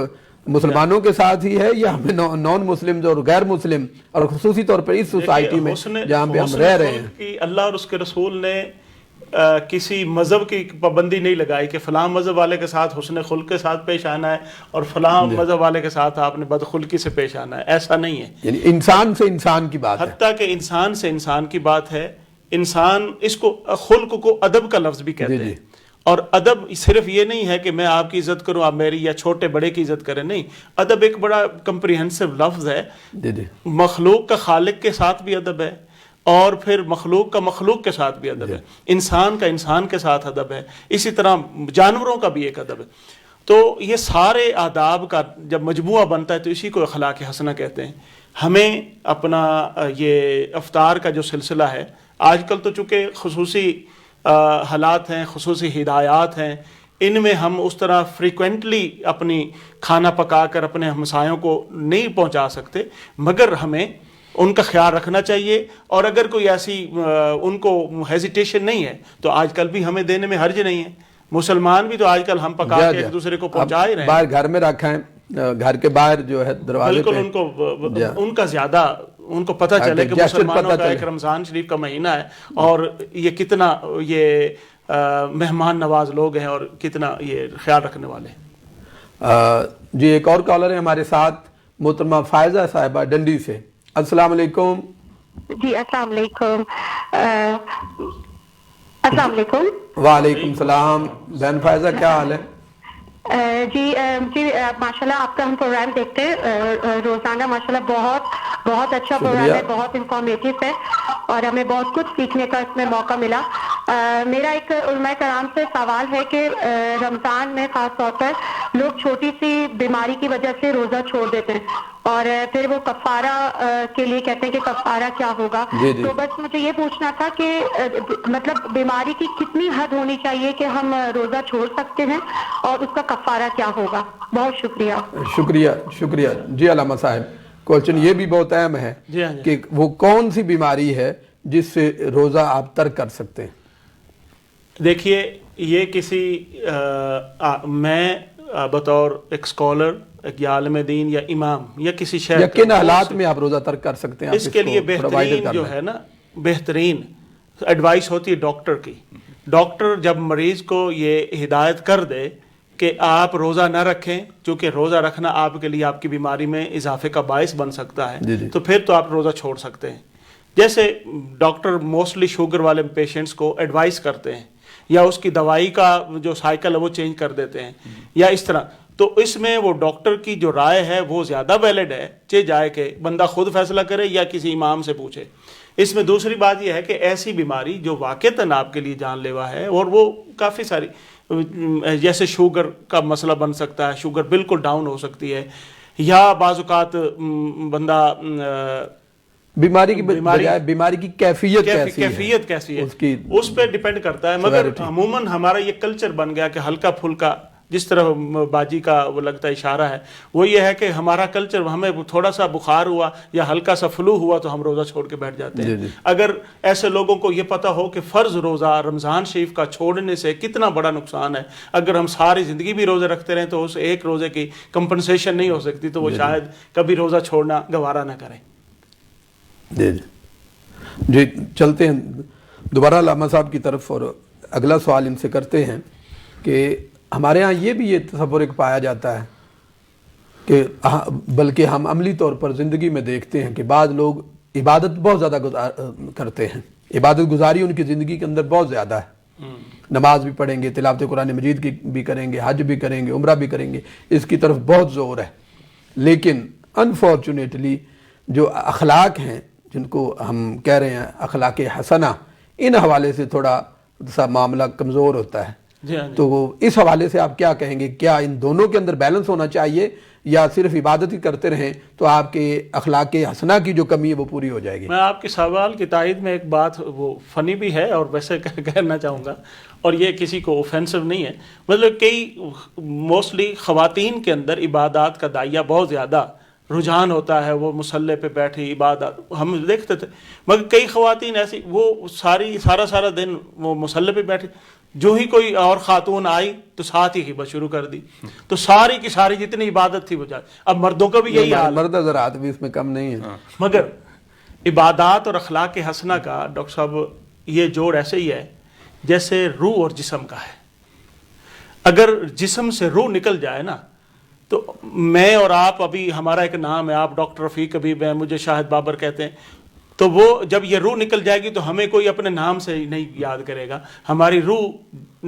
[SPEAKER 2] مسلمانوں کے ساتھ ہی ہے یا ہمیں نان مسلم اور غیر مسلم اور خصوصی طور پر اس سوسائٹی میں جہاں پہ ہم رہ رہے ہیں،
[SPEAKER 3] اللہ اور اس کے رسول نے کسی مذہب کی پابندی نہیں لگائی کہ فلاں مذہب والے کے ساتھ حسن خلق کے ساتھ پیش آنا ہے اور فلاں مذہب والے کے ساتھ آپ نے بدخلقی سے پیش آنا ہے، ایسا نہیں ہے.
[SPEAKER 2] یعنی انسان سے انسان کی بات ہے،
[SPEAKER 3] حتیٰ کہ انسان سے انسان کی بات ہے. انسان اس کو خلق کو ادب کا لفظ بھی کہتے ہیں، اور ادب صرف یہ نہیں ہے کہ میں آپ کی عزت کروں آپ میری، یا چھوٹے بڑے کی عزت کریں، نہیں، ادب ایک بڑا کمپریہنسو لفظ ہے. مخلوق کا خالق کے ساتھ بھی ادب ہے، اور پھر مخلوق کا مخلوق کے ساتھ بھی ادب ہے، انسان کا انسان کے ساتھ ادب ہے، اسی طرح جانوروں کا بھی ایک ادب ہے. تو یہ سارے آداب کا جب مجموعہ بنتا ہے تو اسی کو اخلاق حسنہ کہتے ہیں. ہمیں اپنا یہ افطار کا جو سلسلہ ہے، آج کل تو چونکہ خصوصی حالات ہیں، خصوصی ہدایات ہیں، ان میں ہم اس طرح فریکوینٹلی اپنی کھانا پکا کر اپنے ہمسایوں کو نہیں پہنچا سکتے، مگر ہمیں ان کا خیال رکھنا چاہیے. اور اگر کوئی ایسی ان کو ہیزیٹیشن نہیں ہے تو آج کل بھی ہمیں دینے میں حرج نہیں ہے. مسلمان بھی تو آج کل ہم پکا کے ایک دوسرے کو پہنچا ہی رہے ہیں،
[SPEAKER 2] باہر گھر میں رکھا ہے، گھر کے باہر جو ہے دروازے پہ،
[SPEAKER 3] بالکل ان کا زیادہ ان کو پتہ چلے کہ مسلمانوں کا ایک رمضان شریف کا مہینہ ہے اور یہ کتنا یہ مہمان نواز لوگ ہیں اور کتنا یہ خیال رکھنے والے ہیں.
[SPEAKER 2] جی ایک اور کالر ہے ہمارے ساتھ، محترمہ فائزہ صاحبہ ڈنڈی سے. السلام علیکم.
[SPEAKER 6] جی السلام علیکم. السلام علیکم.
[SPEAKER 2] وعلیکم السلام. بہن فائزہ کیا حال ہے؟
[SPEAKER 6] جی ماشاءاللہ آپ کا ہم پروگرام دیکھتے ہیں روزانہ، ماشاءاللہ بہت اچھا پروگرام ہے، بہت انفارمیٹیو ہے اور ہمیں بہت کچھ سیکھنے کا اس میں موقع ملا. میرا ایک علماء کرام سے سوال ہے کہ رمضان میں خاص طور پر لوگ چھوٹی سی بیماری کی وجہ سے روزہ چھوڑ دیتے ہیں اور پھر وہ کفارہ کے لیے کہتے ہیں کہ کفارہ کیا ہوگا. تو بس مجھے یہ پوچھنا تھا کہ مطلب بیماری کی کتنی حد ہونی چاہیے کہ ہم روزہ چھوڑ سکتے ہیں اور اس کا کفارہ کیا ہوگا. بہت شکریہ.
[SPEAKER 2] شکریہ. جی علامہ صاحب، کوشچن یہ بھی بہت اہم ہے کہ وہ کون سی بیماری ہے جس سے روزہ آپ ترک کر سکتے ہیں؟
[SPEAKER 3] دیکھیے یہ کسی میں بطور ایک اسکالر یا عالم دین یا امام یا کسی شہر
[SPEAKER 2] یا کن حالات میں آپ روزہ ترک کر سکتے ہیں؟
[SPEAKER 3] اس کے لیے بہترین جو ہے نا، بہترین ایڈوائس ہوتی ہے ڈاکٹر کی. ڈاکٹر جب مریض کو یہ ہدایت کر دے کہ آپ روزہ نہ رکھیں کیونکہ روزہ رکھنا آپ کے لیے آپ کی بیماری میں اضافے کا باعث بن سکتا ہے، تو پھر تو آپ روزہ چھوڑ سکتے ہیں. جیسے ڈاکٹر موسٹلی شوگر والے پیشنٹس کو ایڈوائس کرتے ہیں یا اس کی دوائی کا جو سائیکل ہے وہ چینج کر دیتے ہیں یا اس طرح، تو اس میں وہ ڈاکٹر کی جو رائے ہے وہ زیادہ ویلڈ ہے، چاہے جائے کہ بندہ خود فیصلہ کرے یا کسی امام سے پوچھے. اس میں دوسری بات یہ ہے کہ ایسی بیماری جو واقعتاً آپ کے لیے جان لیوا ہے اور وہ کافی ساری، جیسے شوگر کا مسئلہ بن سکتا ہے، شوگر بالکل ڈاؤن ہو سکتی ہے، یا بعض اوقات بندہ بیماری
[SPEAKER 2] کی کیفیت
[SPEAKER 3] کیسی ہے اس پہ ڈیپینڈ کرتا ہے. مگر عموماً ہمارا یہ کلچر بن گیا کہ ہلکا پھلکا، جس طرح باجی کا وہ لگتا ہے اشارہ ہے، وہ یہ ہے کہ ہمارا کلچر، ہمیں تھوڑا سا بخار ہوا یا ہلکا سا فلو ہوا تو ہم روزہ چھوڑ کے بیٹھ جاتے ہیں. اگر ایسے لوگوں کو یہ پتہ ہو کہ فرض روزہ رمضان شریف کا چھوڑنے سے کتنا بڑا نقصان ہے، اگر ہم ساری زندگی بھی روزے رکھتے رہیں تو اس ایک روزے کی کمپنسیشن نہیں ہو سکتی، تو وہ شاید کبھی روزہ چھوڑنا گوارا نہ کریں.
[SPEAKER 2] جی چلتے ہیں دوبارہ علامہ صاحب کی طرف اور اگلا سوال ان سے کرتے ہیں کہ ہمارے ہاں یہ بھی یہ تصور ایک پایا جاتا ہے کہ بلکہ ہم عملی طور پر زندگی میں دیکھتے ہیں کہ بعض لوگ عبادت بہت زیادہ کرتے ہیں، عبادت گزاری ان کی زندگی کے اندر بہت زیادہ ہے، نماز بھی پڑھیں گے، تلاوت قرآن مجید کی بھی کریں گے، حج بھی کریں گے، عمرہ بھی کریں گے، اس کی طرف بہت زور ہے. لیکن انفارچونیٹلی جو اخلاق ہیں جن کو ہم کہہ رہے ہیں اخلاق حسنہ، ان حوالے سے تھوڑا سا معاملہ کمزور ہوتا ہے. تو اس حوالے سے آپ کیا کہیں گے؟ کیا ان دونوں کے اندر بیلنس ہونا چاہیے یا صرف عبادت ہی کرتے رہیں تو آپ کے اخلاق حسنہ کی جو کمی ہے وہ پوری ہو جائے گی؟
[SPEAKER 3] میں آپ کے سوال کی تائید میں ایک بات وہ فنی بھی ہے اور ویسے کہنا چاہوں گا، اور یہ کسی کو اوفینسو نہیں ہے، مطلب کئی موسٹلی خواتین کے اندر عبادات کا دائیا بہت زیادہ رجحان ہوتا ہے، وہ مصلی پہ بیٹھی عبادت ہم دیکھتے تھے، مگر کئی خواتین ایسی وہ سارا دن وہ مصلی پہ بیٹھی، جو ہی کوئی اور خاتون آئی تو ساتھ ہی خدمت شروع کر دی، تو ساری کی ساری جتنی عبادت تھی وہ جائے. اب مردوں کا بھی یہی حال،
[SPEAKER 2] مرد حضرات بھی اس میں کم نہیں ہے.
[SPEAKER 3] مگر عبادات اور اخلاق حسنہ کا ڈاکٹر صاحب یہ جوڑ ایسے ہی ہے جیسے روح اور جسم کا ہے. اگر جسم سے روح نکل جائے نا، تو میں اور آپ، ابھی ہمارا ایک نام ہے، آپ ڈاکٹر رفیق حبیب ہیں، مجھے شاہد بابر کہتے ہیں، تو وہ جب یہ روح نکل جائے گی تو ہمیں کوئی اپنے نام سے نہیں یاد کرے گا، ہماری روح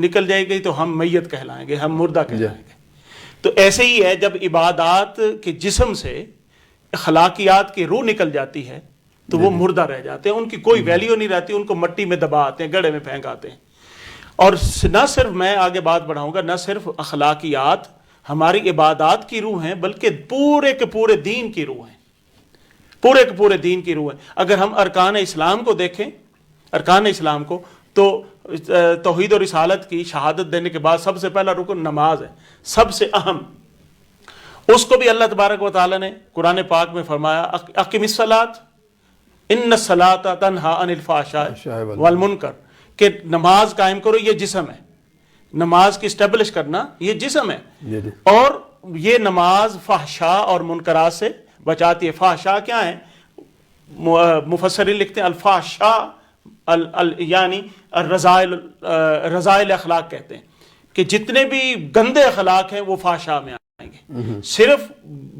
[SPEAKER 3] نکل جائے گی تو ہم میت کہلائیں گے، ہم مردہ کہلائیں گے. تو ایسے ہی ہے، جب عبادات کے جسم سے اخلاقیات کی روح نکل جاتی ہے تو وہ مردہ رہ جاتے ہیں، ان کی کوئی ویلیو نہیں رہتی، ان کو مٹی میں دبا آتے ہیں، گڑھے میں پھینک آتے ہیں. اور نہ صرف، میں آگے بات بڑھاؤں گا، نہ صرف اخلاقیات ہماری عبادات کی روح ہیں، بلکہ پورے کے پورے دین کی روح ہیں، پورے کے پورے دین کی روح ہیں. اگر ہم ارکان اسلام کو دیکھیں، ارکان اسلام کو، تو توحید و رسالت کی شہادت دینے کے بعد سب سے پہلا رکن نماز ہے، سب سے اہم. اس کو بھی اللہ تبارک و تعالیٰ نے قرآن پاک میں فرمایا اقم الصلاۃ ان الصلاۃ تنہی عن الفحشاء والمنکر، کہ نماز قائم کرو، یہ جسم ہے، نماز کی اسٹیبلش کرنا یہ جسم ہے، اور یہ نماز فحشاء اور منکرات سے بچاتی ہے. فحشاء کیا ہیں؟ مفسرین لکھتے ہیں الفحشاء یعنی رذائل اخلاق کہتے ہیں، کہ جتنے بھی گندے اخلاق ہیں وہ فحشاء میں آئیں گے. صرف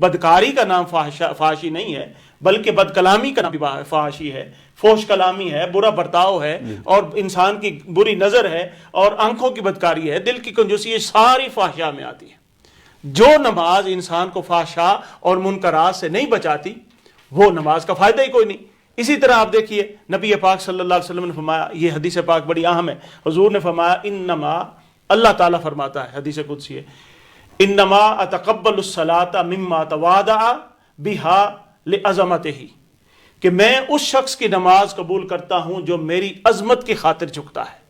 [SPEAKER 3] بدکاری کا نام فحاشی نہیں ہے، بلکہ بد کلامی کا نام بھی فحاشی ہے، فوش کلامی ہے، برا برتاؤ ہے، اور انسان کی بری نظر ہے، اور آنکھوں کی بدکاری ہے، دل کی کنجوسی، یہ ساری فحشاء میں آتی ہے. جو نماز انسان کو فحشاء اور منکرات سے نہیں بچاتی وہ نماز کا فائدہ ہی کوئی نہیں. اسی طرح آپ دیکھیے نبی پاک صلی اللہ علیہ وسلم نے فرمایا، یہ حدیث پاک بڑی اہم ہے، حضور نے فرمایا انما، اللہ تعالیٰ فرماتا ہے، حدیث قدسی ہے، انما اتقبل الصلاۃ مما تواضع بها لعظمتہ، کہ میں اس شخص کی نماز قبول کرتا ہوں جو میری عظمت کی خاطر جھکتا ہے،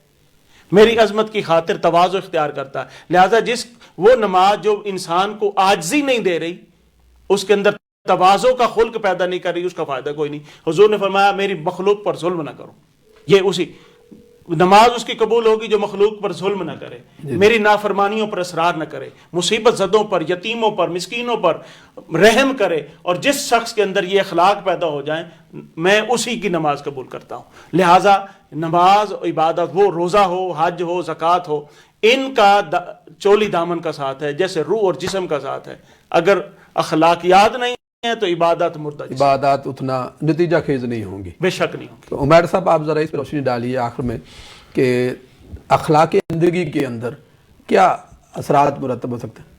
[SPEAKER 3] میری عظمت کی خاطر تواضع اختیار کرتا ہے. لہذا وہ نماز جو انسان کو عاجزی نہیں دے رہی، اس کے اندر تواضع کا خلق پیدا نہیں کر رہی، اس کا فائدہ کوئی نہیں. حضور نے فرمایا میری مخلوق پر ظلم نہ کرو، یہ اسی نماز اس کی قبول ہوگی جو مخلوق پر ظلم نہ کرے، میری نافرمانیوں پر اصرار نہ کرے، مصیبت زدوں پر، یتیموں پر، مسکینوں پر رحم کرے، اور جس شخص کے اندر یہ اخلاق پیدا ہو جائیں میں اسی کی نماز قبول کرتا ہوں. لہٰذا نماز عبادت، وہ روزہ ہو، حج ہو، زکوٰۃ ہو، ان کا چولی دامن کا ساتھ ہے جیسے روح اور جسم کا ساتھ ہے. اگر اخلاقیات نہیں ہیں تو عبادت مردہ،
[SPEAKER 2] عبادات اتنا نتیجہ خیز نہیں ہوں گی،
[SPEAKER 3] بے شک نہیں ہوں گی.
[SPEAKER 2] تو عمیر صاحب آپ ذرا اس پہ روشنی ڈالیے آخر میں کہ اخلاق زندگی کے اندر کیا اثرات مرتب ہو سکتے ہیں.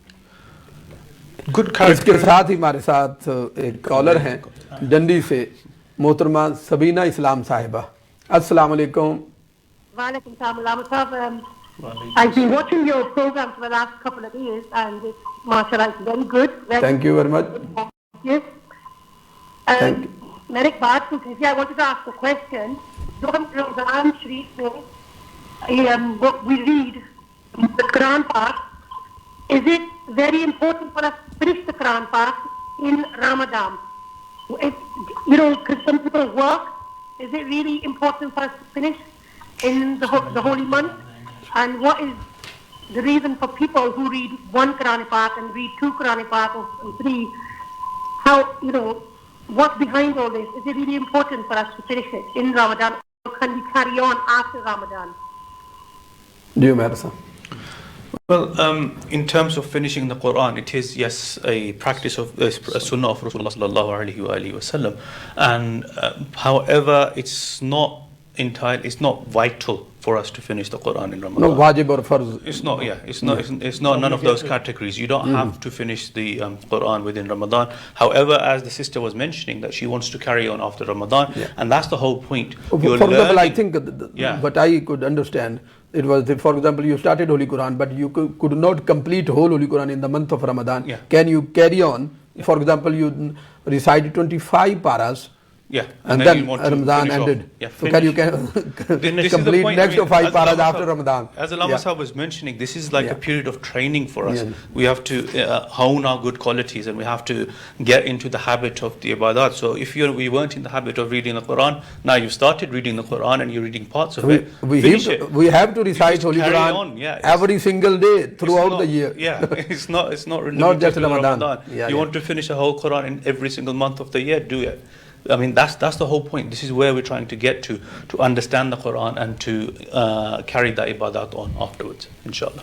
[SPEAKER 2] اس کے ساتھ ہی ہمارے ساتھ ایک کالر ہیں ڈنڈی سے، محترمہ سبینہ اسلام صاحبہ. السلام علیکم.
[SPEAKER 6] وعلیکم السلام علامہ صاحب. I've been watching your program for the last couple of years and it's, mashallah, it's very good.
[SPEAKER 2] Thank you very much.
[SPEAKER 6] Yes. میں نے ایک بات پوچھنی تھی. I wanted to ask a question. جو ہم رمضان شریف میں we read the Quran part, is it very important for us to finish the Quran part in Ramadan? You know, because some people work. Is it really important for us to finish in the holy month? And what is the reason for people who read one Qur'an Pak and read two Qur'an Pak or three? How, you know, what's behind all this? Is it really important for us to finish it in Ramadan, or can we carry on after Ramadan?
[SPEAKER 2] Do you matter, sir?
[SPEAKER 4] Well, in terms of finishing the Quran, it is, yes, a practice of a sunnah of Rasulullah sallallahu alaihi wa sallam. And however, it's not vital for us to finish the Quran in Ramadan.
[SPEAKER 2] No, wajib or farz.
[SPEAKER 4] It's not, it's not none of those categories. You don't have to finish the Quran within Ramadan. However, as the sister was mentioning, that she wants to carry on after Ramadan, and that's the whole point.
[SPEAKER 2] For example, I think what I could understand, it was, for example, you started Holy Quran, but you could not complete whole Holy Quran in the month of Ramadan. Can you carry on? For example, you recite 25 paras
[SPEAKER 4] Yeah.
[SPEAKER 2] And then Ramadan ended.
[SPEAKER 4] Yeah,
[SPEAKER 2] so can you complete next 5 paras after Ramadan?
[SPEAKER 4] As Allama Sahab was mentioning, this is like a period of training for us. We have to hone our good qualities, and we have to get into the habit of the ibadat. So if we weren't in the habit of reading the Quran, now you started reading the Quran and you're reading parts of it.
[SPEAKER 2] We have to recite Holy Quran every single day throughout the year.
[SPEAKER 4] Yeah, it's not
[SPEAKER 2] not just Ramadan.
[SPEAKER 4] You want to finish the whole Quran in every single month of the year, do it. I mean, that's the whole point. This is where we're trying to get to understand the Quran and to carry the ibadat on afterwards, inshallah.